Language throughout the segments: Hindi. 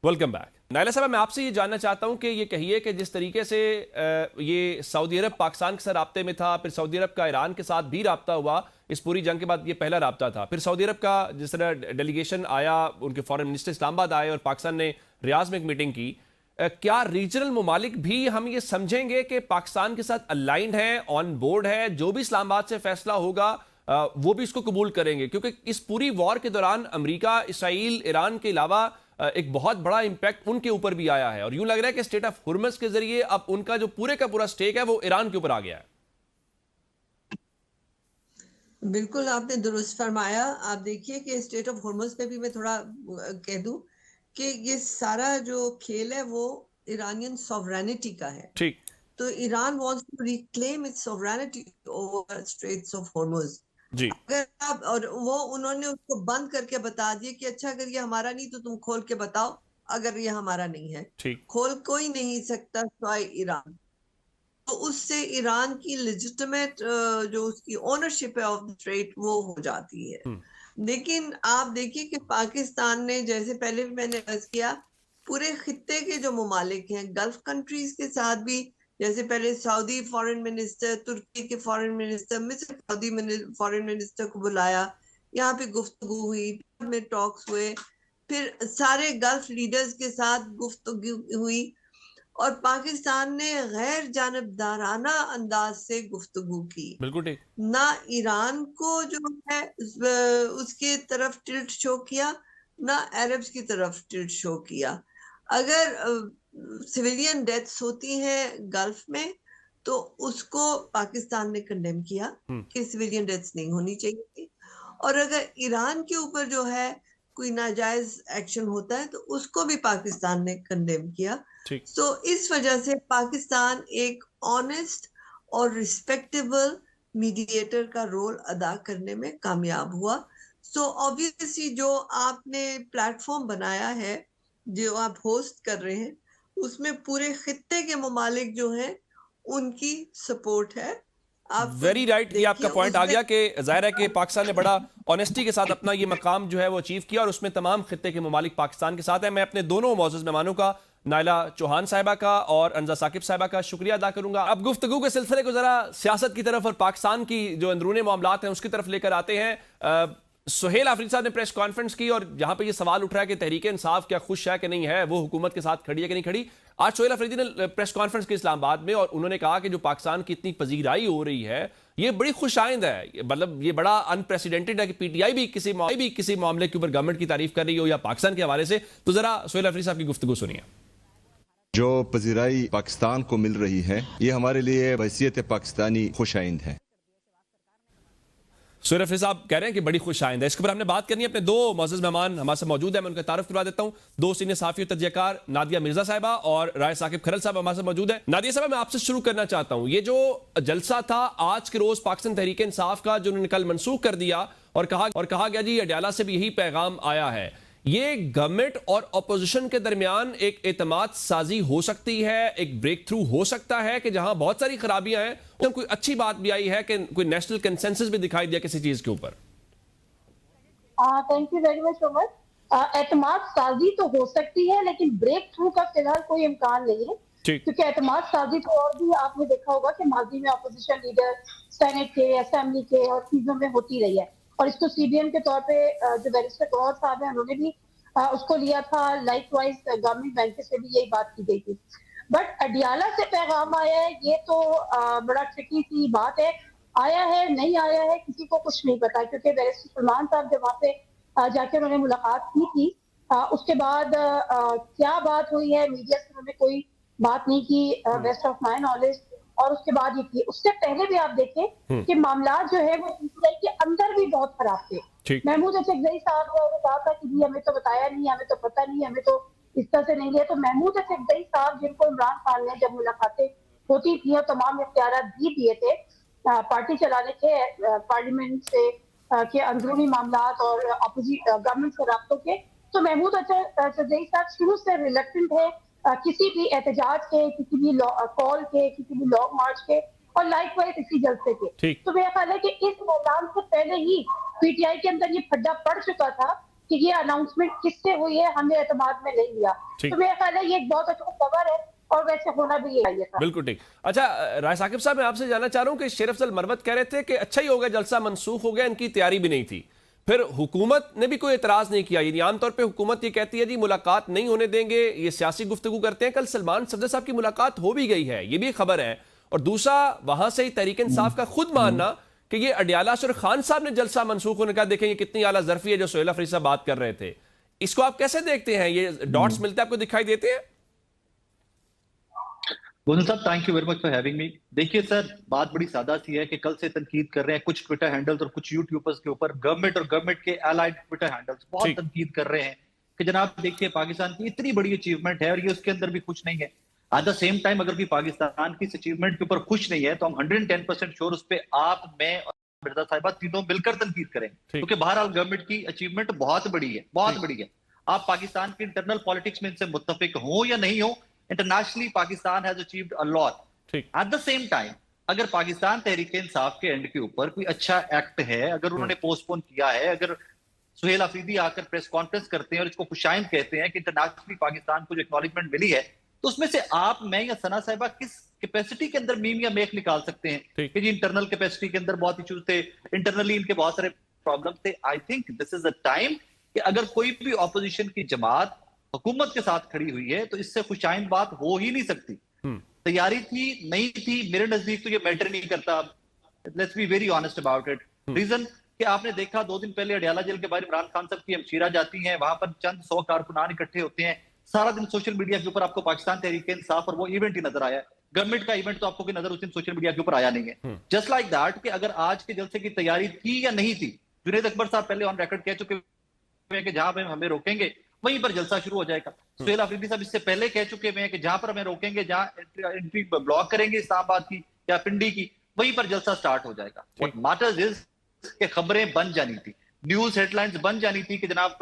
Welcome back. नायला साहब, मैं आपसे ये जानना चाहता हूं कि ये कहिए कि जिस तरीके से ये सऊदी अरब पाकिस्तान के साथ राब्ते में था, फिर सऊदी अरब का ईरान के साथ भी राब्ता हुआ, इस पूरी जंग के बाद ये पहला राब्ता था। फिर सऊदी अरब का जिस तरह डेलीगेशन आया, उनके फॉरेन मिनिस्टर इस्लामाबाद आए और पाकिस्तान ने रियाज में एक मीटिंग की, क्या रीजनल ममालिक भी हम ये समझेंगे कि पाकिस्तान के साथ अलाइंड है, ऑन बोर्ड है, जो भी इस्लामाबाद से फैसला होगा वो भी इसको कबूल करेंगे? क्योंकि इस पूरी वॉर के दौरान अमेरिका, इसराइल, ईरान के अलावा एक बहुत बड़ा इंपैक्ट उनके ऊपर भी आया है और यूं लग रहा है कि स्टेट ऑफ हुर्मस के जरिए अब उनका जो पूरे का पूरा स्टेक है वो ईरान के ऊपर आ गया है। बिल्कुल आपने दुरुस्त फरमाया। आप देखिए कि स्टेट ऑफ हुर्मुज पे भी मैं थोड़ा कह दूं कि ये सारा जो खेल है वो ईरानियन सॉवरेनिटी का है। ठीक। तो Iran wants to reclaim its sovereignty over straits of Hormuz. जी। अगर आप और वो उन्होंने उसको बंद करके बता दिया कि अच्छा अगर ये हमारा नहीं तो तुम खोल के बताओ, अगर ये हमारा नहीं है। ठीक। खोल कोई नहीं सकता सिवाय ईरान। तो उससे ईरान की लेजिटिमेट जो उसकी ओनरशिप है ऑफ द स्ट्रेट वो हो जाती है। लेकिन आप देखिए कि पाकिस्तान ने, जैसे पहले भी मैंने अर्ज किया, पूरे खित्ते के जो ममालिक हैं गल्फ कंट्रीज के साथ भी, जैसे पहले सऊदी फॉरेन मिनिस्टर, तुर्की के फॉरेन मिनिस्टर, मिस्र सऊदी फॉरेन मिनिस्टर को बुलाया, यहाँ पे गुफ्तगू हुई, में टॉक्स हुए, फिर सारे गल्फ लीडर्स के साथ गुफ्तगू हुई और पाकिस्तान ने गैर जानबदाराना अंदाज से गुफ्तगू की। बिल्कुल ठीक। ना ईरान को जो है उसके तरफ टिल्ट शो किया, ना अरब्स की तरफ टिल्ट शो किया। अगर सिविलियन डेथ्स होती हैं गल्फ में तो उसको पाकिस्तान ने कंडेम किया कि सिविलियन डेथ्स नहीं होनी चाहिए थी। और अगर ईरान के ऊपर जो है कोई नाजायज एक्शन होता है तो उसको भी पाकिस्तान ने कंडेम किया। ठीक। तो इस वजह से पाकिस्तान एक ऑनेस्ट और रिस्पेक्टेबल मीडिएटर का रोल अदा करने में कामयाब हुआ। सो ऑब्वियसली जो आपने प्लेटफॉर्म बनाया है, जो आप होस्ट कर रहे हैं, उसमें पूरे खित्ते के ममालिक जो हैं उनकी सपोर्ट है। आप वेरी राइट। ये आपका देखिए पॉइंट आ उसमें गया कि जाहिर है कि पाकिस्तान ने बड़ा ऑनेस्टी के साथ अपना ये मकाम जो है वो अचीव किया और उसमें तमाम खित्ते के ममालिक पाकिस्तान के साथ है। मैं अपने दोनों मौजूद मेहमानों का, नायला चौहान साहिबा का और अंजा साकिब साहिबा का शुक्रिया अदा करूंगा। अब गुफ्तगू के सिलसिले को जरा सियासत की तरफ और पाकिस्तान की जो अंदरूनी मामलात हैं उसकी तरफ लेकर आते हैं। सुहेल आफरीदी साहब ने प्रेस कॉन्फ्रेंस की और यहां पे ये सवाल उठ रहा है कि तहरीक इंसाफ क्या खुश है कि नहीं है, वो हुकूमत के साथ खड़ी है कि नहीं खड़ी। आज सुहेल आफरीदी ने प्रेस कॉन्फ्रेंस की इस्लामाबाद में और उन्होंने कहा कि जो पाकिस्तान की इतनी पजीराई हो रही है ये बड़ी खुशाइंद है, मतलब ये बड़ा अनप्रेसिडेंटेड है कि पीटीआई भी किसी मामले के ऊपर गवर्नमेंट की तारीफ कर रही हो या पाकिस्तान के हवाले से। तो जरा सुहेल आफरीदी साहब की गुफ्तगू सुनिए। जो पजीराई पाकिस्तान को मिल रही है ये हमारे लिए हैसियत पाकिस्तानी खुशाइंद है। सुहेल आफरीदी साहब कह रहे हैं कि बड़ी खुशाइंद है। इसके ऊपर हमने बात करनी है। अपने दो मोअज़्ज़ज़ मेहमान हमारे साथ मौजूद है, मैं उनका तारुफ करवा देता हूं। दो सीनियर सहाफ़ी और तजज़ियाकार, नादिया मिर्जा साहिबा और राय साकिब खरल साहब हमारे साथ मौजूद है। नादिया साहब, मैं आपसे शुरू करना चाहता हूं, ये जो जलसा था आज के रोज पाकिस्तान तहरीक इंसाफ का जो उन्होंने कल मनसूख कर दिया और कहा गया जी अडयाला से भी यही पैगाम आया है, ये गवर्नमेंट और अपोजिशन के दरमियान एक एतमाद साजी हो सकती है, एक ब्रेक थ्रू हो सकता है कि जहां बहुत सारी खराबियां हैं तो कोई अच्छी बात भी आई है कि कोई नेशनल कंसेंसस भी दिखाई दिया किसी चीज के ऊपर। Thank you very much Umar. एतमाद साजी तो हो सकती है लेकिन ब्रेक थ्रू का फिलहाल कोई इम्कान नहीं है, क्योंकि एतमाद साजी तो और भी आपने देखा होगा कि माजी में अपोजिशन लीडर सेनेट के, असेंबली के और चीजों में होती रही है और इसको सीबीएम के तौर पे जो बैरिस्टर गौहर साहब हैं उन्होंने भी उसको लिया था। लाइकवाइज गवर्नमेंट बैंक से भी यही बात की गई थी। बट अडियाला से पैगाम आया है, ये तो बड़ा ट्रिकी सी बात है। आया है नहीं आया है किसी को कुछ नहीं पता, क्योंकि बैरिस्टर सलमान साहब जब वहाँ पे जाके उन्होंने मुलाकात की थी उसके बाद क्या बात हुई है मीडिया से उन्होंने कोई बात नहीं की, बेस्ट ऑफ माई नॉलेज। और उसके बाद ये किए, उससे पहले भी आप देखें कि मामला जो है वो पीटीआई के अंदर भी बहुत खराब थे। महमूद अफजई साहब ने कहा था कि जी हमें तो बताया नहीं, हमें तो पता नहीं, हमें तो इस तरह से नहीं लिया। तो महमूद अफजई साहब जिनको इमरान खान ने जब मुलाकातें होती थी और तमाम इख्तियार भी दिए थे पार्टी चलाने के, पार्लियामेंट से के अंदरूनी मामला और अपोजिट गवर्नमेंट से राब्तों के, तो महमूद अफजई साहब शुरू से रिलेक्टेंट है किसी भी एहतजाज के, किसी भी कॉल के, किसी भी लॉन्ग मार्च के और लाइकवाइज इसी जलसे के। तो मेरा ख्याल है कि इस मैदान से पहले ही पीटीआई के अंदर ये फड्डा पड़ चुका था कि ये अनाउंसमेंट किससे हुई है, हमें एतमाद में नहीं लिया। ठीक। तो मेरा ख्याल है ये एक बहुत अच्छा खबर है और वैसे होना भी ये चाहिए था। बिल्कुल ठीक। अच्छा राय साकिब साहब, मैं आपसे जानना चाह रहा हूं कि शेर अफजल मरवत कह रहे थे कि अच्छा ही हो गया जलसा मनसूख हो गया, इनकी तैयारी भी नहीं थी। फिर हुकूमत ने भी कोई एतराज नहीं किया। यानी आमतौर पे हुकूमत ये कहती है जी मुलाकात नहीं होने देंगे, ये सियासी गुफ्तगू करते हैं। कल सलमान सफदर साहब की मुलाकात हो भी गई है, ये भी खबर है। और दूसरा, वहां से ही तहरीक इंसाफ का खुद मानना कि ये अडियाला अशर खान साहब ने जलसा मनसूख होने का, देखें ये कितनी आला जरफी है जो सोहेल अफरीदी साहब बात कर रहे थे। इसको आप कैसे देखते हैं? ये डॉट्स मिलते आपको दिखाई देते हैं? गोविंद साहब, thank you very much for having me. देखिए सर, बात बड़ी सादा सी है कि कल से तनकीद कर रहे हैं कुछ ट्विटर हैंडल्स और कुछ यूट्यूबर्स के ऊपर, गवर्नमेंट और गवर्नमेंट के एलाइड ट्विटर हैंडल्स बहुत ठीक। तनकीद कर रहे हैं कि जनाब देखिए पाकिस्तान की इतनी बड़ी अचीवमेंट है और ये उसके अंदर भी खुश नहीं है। एट द सेम टाइम अगर भी पाकिस्तान की इस अचीवमेंट के ऊपर खुश नहीं है तो हम 110% श्योर उस पर आप, मैं और मिर्जा साहिबा तीनों मिलकर तनकीद करेंगे, क्योंकि बहरहाल गवर्नमेंट की अचीवमेट बहुत बड़ी है, बहुत बड़ी है। आप पाकिस्तान के इंटरनल पॉलिटिक्स में इनसे मुत्तफिक हो या नहीं हो, internationally Pakistan has achieved a lot. At the same time अगर पाकिस्तान तहरीक इंसाफ के एंड के ऊपर कोई अच्छा एक्ट है, अगर उन्होंने पोस्टपोन किया है, अगर सुहेल अफरीदी आकर प्रेस कॉन्फ्रेंस करते हैं और इसको खुशाइंद कहते हैं कि इंटरनेशनली पाकिस्तान को जो एक्नॉलेजमेंट मिली है, तो उसमें से आप, मैं या सना साहिबा किस कैपेसिटी के अंदर मीम या मेख निकाल सकते हैं कि जी इंटरनल कैपेसिटी के अंदर बहुत इश्यूज थे, इंटरनली इनके बहुत सारे प्रॉब्लम थे। I think this is a time कि अगर कोई भी ऑपोजिशन की जमात हुकूमत के साथ खड़ी हुई है तो इससे खुशाइंद बात हो ही नहीं सकती। तैयारी थी नहीं थी, मेरे नजदीक तो ये मैटर नहीं करता। Let's be very honest about it. Reason कि आपने देखा 2 दिन पहले अडियाला जेल के बाहर इमरान खान साहब की हमशीरा जाती हैं, वहां पर चंद 100 कारकुनान इकट्ठे होते हैं, सारा दिन सोशल मीडिया के ऊपर आपको पाकिस्तान तहरीक इंसाफ और वो इवेंट ही नजर आया। गवर्नमेंट का इवेंट तो आपको कोई नजर उस दिन सोशल मीडिया के ऊपर आया नहीं है। जस्ट लाइक दैट कि अगर आज के जलसे की तैयारी थी या नहीं थी, जुनैद अकबर साहब पहले ऑन रिकॉर्ड कह चुके हैं कि जहां पे हमें रोकेंगे वहीं पर जलसा शुरू हो जाएगा। सुहेल अफरीदी साहब इससे पहले कह चुके हैं कि जहां पर हमें रोकेंगे, जहां एंट्री ब्लॉक करेंगे इस्लामाबाद की या पिंडी की, वहीं पर जलसा स्टार्ट हो जाएगा। व्हाट मैटर्स इज कि खबरें बन जानी थी, न्यूज हेडलाइंस बन जानी थी कि जनाब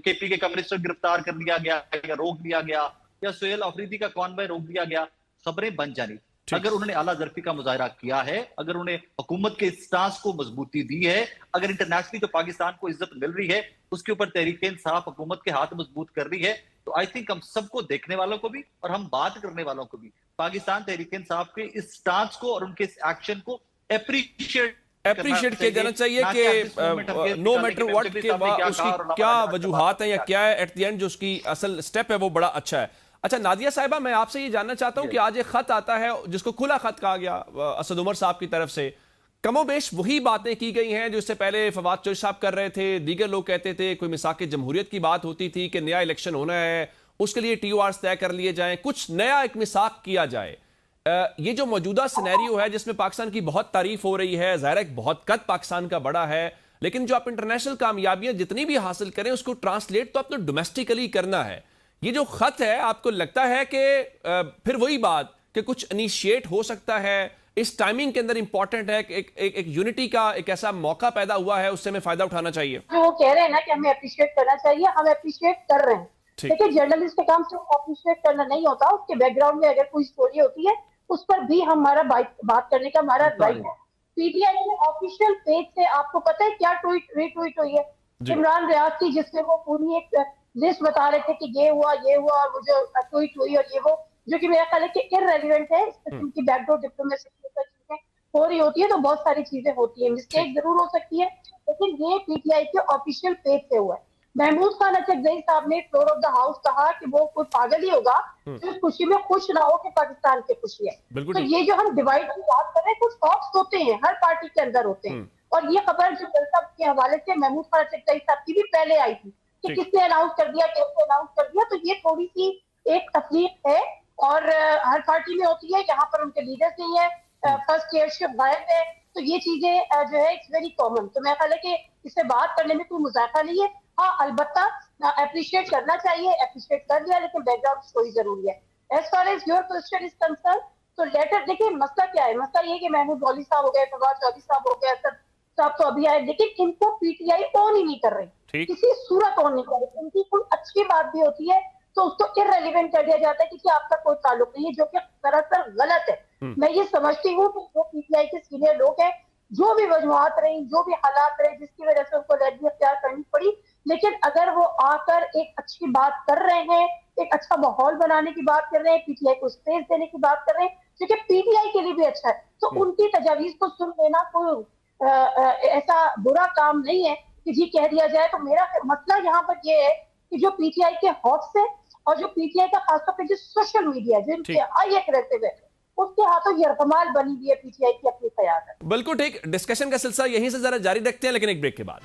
केपीके का मिनिस्टर गिरफ्तार कर लिया गया या रोक दिया गया या सुहेल अफरीदी का कॉन्वॉय रोक दिया गया, खबरें बन जानी। अगर उन्होंने आला जरफी का मुजाहरा किया है, अगर उन्होंने हुकूमत के स्टांस को मजबूती दी है, अगर इंटरनेशनली जो पाकिस्तान को इज्जत मिल रही है उसके ऊपर तहरीक इंसाफ हुकूमत के हाथ मजबूत कर रही है, तो आई थिंक हम सबको, देखने वालों को भी और हम बात करने वालों को भी, पाकिस्तान तहरीक इंसाफ के इस स्टांस को और उनके इस एक्शन को अप्रिशिएट किया जाना चाहिए कि नो मैटर व्हाट के उसकी क्या वजूहात है या क्या है, एट द एंड जो उसकी असल स्टेप है वो बड़ा अच्छा है। अच्छा नादिया साहिबा, मैं आपसे ये जानना चाहता हूं कि आज एक खत आता है जिसको खुला खत कहा गया असद उमर साहब की तरफ से, कमोबेश वही बातें की गई हैं जो इससे पहले फवाद चौधरी साहब कर रहे थे, दीगर लोग कहते थे, कोई मिसाक जमहूरियत की बात होती थी कि नया इलेक्शन होना है, उसके लिए TORs तय कर लिए जाएं, कुछ नया एक मिसाक किया जाए। ये जो मौजूदा सिनेरियो है जिसमें पाकिस्तान की बहुत तारीफ हो रही है, ज़ाहिर है बहुत कद पाकिस्तान का बड़ा है, लेकिन जो आप इंटरनेशनल कामयाबियां जितनी भी हासिल करें उसको ट्रांसलेट तो आपको डोमेस्टिकली करना है। ये जो खत है, आपको लगता है कि फिर वही बात कि कुछ इनिशिएट हो सकता है, इस टाइमिंग के अंदर इंपॉर्टेंट है कि एक यूनिटी का एक ऐसा मौका पैदा हुआ है, उससे हमें फायदा उठाना चाहिए? जो वो कह रहे हैं ना कि हमें अप्रिशिएट करना चाहिए, हम अप्रिशिएट कर रहे हैं। देखिए जर्नलिस्ट का काम सिर्फ अप्रिशिएट करना नहीं होता, उसके बैकग्राउंड में अगर कोई स्टोरी होती है उस पर भी हमारा बात करने का हमारा राइट है। पीटीआई ने ऑफिशियल पेज से, आपको पता है क्या रीट्वीट हुई है? इमरान रियाज की, जिसमें वो पूरी एक लिस्ट बता रहे थे कि ये हुआ और वो जो ट्वीट हुई और ये वो, जो कि मेरा ख्याल है कि इररेलेवेंट है। इस किस्म की बैकडोर डिप्लोमेसी चीजें हो रही होती है तो बहुत सारी चीजें होती है, मिस्टेक जरूर हो सकती है, लेकिन ये पीटीआई के ऑफिशियल पेज से हुआ है। महमूद खान अचकजई साहब ने फ्लोर ऑफ द हाउस कहा कि वो कोई पागल ही होगा जो इस खुशी में खुश ना हो कि पाकिस्तान की खुशी है। तो ये जो हम डिवाइड की बात कर रहे हैं, कुछ थॉट्स होते हैं हर पार्टी के अंदर होते हैं, और ये खबर जो जलसा के हवाले से महमूद खान अचकजई साहब की भी पहले आई थी कि किसने अनाउंस कर दिया, कैसे अनाउंस कर दिया, तो ये थोड़ी सी एक तफरीक है और हर पार्टी में होती है। यहाँ पर उनके लीडर्स नहीं है, फर्स्ट चेयरशिप गायब है, तो ये चीजें जो है इट्स वेरी कॉमन। तो मैं ख्याल है कि इससे बात करने में कोई मुजाफा नहीं है। हाँ, अलबत्ता अप्रिशिएट करना चाहिए, अप्रिशिएट कर लिया, लेकिन बैकग्राउंड स्टोरी जरूरी है। As far as your question is concern, तो लेटर देखिए मसला क्या है, मसला ये कि महमूद मौलवी साहब हो गए, फवाद चौधरी साहब हो गए, असद साहब तो अभी आए, लेकिन इनको पीटीआई ऑन ही नहीं कर रही, किसी सूरत ऑन नहीं कर रही। इनकी कोई अच्छी बात भी होती है तो उसको इररेलेवेंट कर दिया जाता है कि आपका कोई ताल्लुक नहीं है, जो कि सरासर गलत है। मैं ये समझती हूँ कि जो पीटीआई के सीनियर लोग हैं, जो भी वजूहात रही, जो भी हालात रहे जिसकी वजह से उनको लड़की अख्तियार करनी पड़ी, लेकिन अगर वो आकर एक अच्छी बात कर रहे हैं, एक अच्छा माहौल बनाने की बात कर रहे हैं, पीटीआई को स्पेस देने की बात कर रहे हैं, जो कि पीटीआई के लिए भी अच्छा है, तो उनकी तजावीज को सुन लेना कोई ऐसा बुरा काम नहीं है कि जी कह दिया जाए। तो मेरा मसला यहाँ पर ये है कि जो पीटीआई के हॉट से और जो पीटीआई का खासतौर पर जो सोशल मीडिया जो इनके हाई एग्रेसिव है, उसके हाथों यरगमाल बनी हुई है पीटीआई की अपनी क़यादत। बिल्कुल ठीक। डिस्कशन का सिलसिला यहीं से जरा जारी रखते हैं, लेकिन एक ब्रेक के बाद।